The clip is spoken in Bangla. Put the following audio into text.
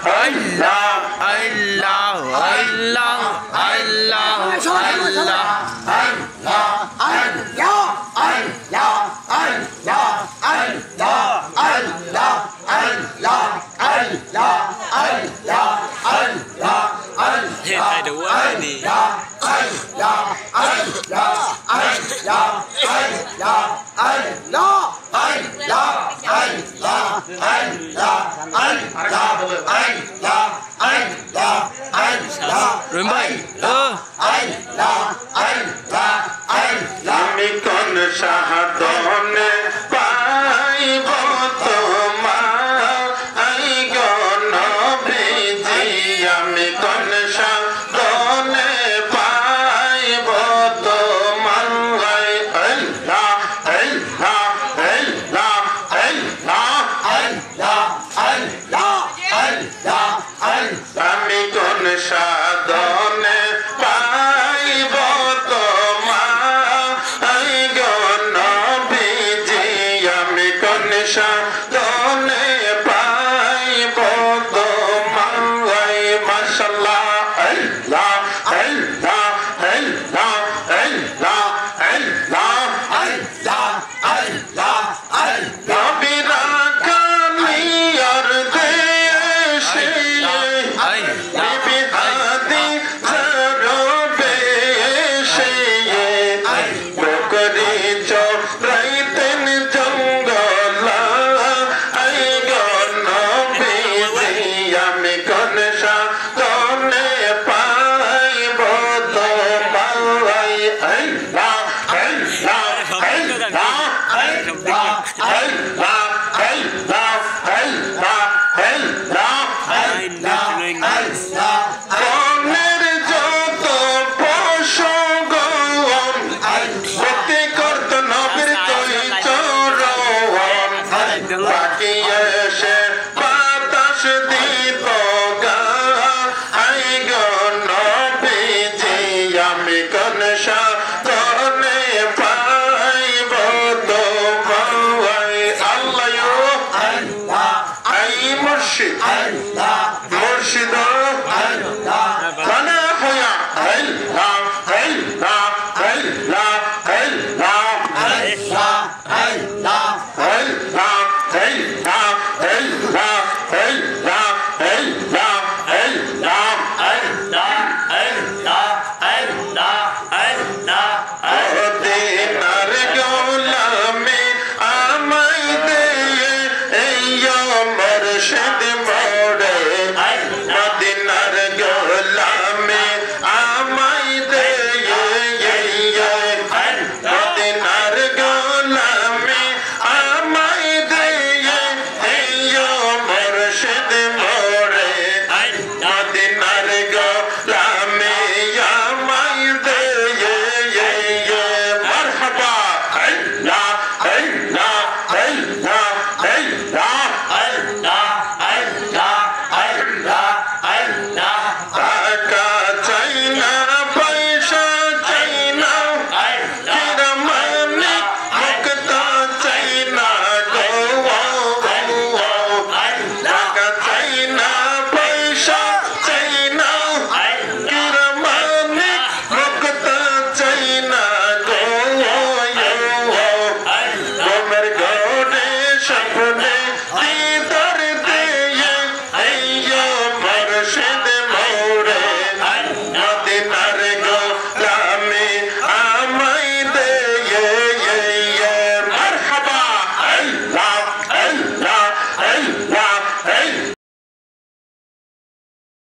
আল্লাহ আল্লাহ আল্লাহ আল্লাহ আল্লাহ Tay đủ quá đi. Rồi bay আমি কোন সাধনে পাইব তোমার আই গো নবীজি আমি কোন সাধনে পাইব তোমার আল্লাহ আল্লাহ আল্লাহ আল্লাহ আমি কোন সাধনে পাইব তোমার আই গো নবীজি আমি কোন সাধনে পাইব তোমার মাশাআল্লাহ আল্লাহ আল্লাহ আল্লাহ আল্লাহ আল্লাহ নবীরা কালিয়ার দেশে বিহাদি জরবে সে বকরি চরাইতেন জঙ্গল আই গো নবীজি আমি কোন সাধনে পাইব তোমার আল্লাহ আল্লাহ আল্লাহ আল্লাহ আল্লাহ আল্লাহ আল্লাহ আল্লাহ বনের যত পশু গণ সত্যি করত নবীর তুই চরণ বাকি এসে বাতাস দিব গা আই গো নবীজি আমি কোন সাধনে পাইব তোমার আল্লাহ আই মুর্শিদ মুর্শিদ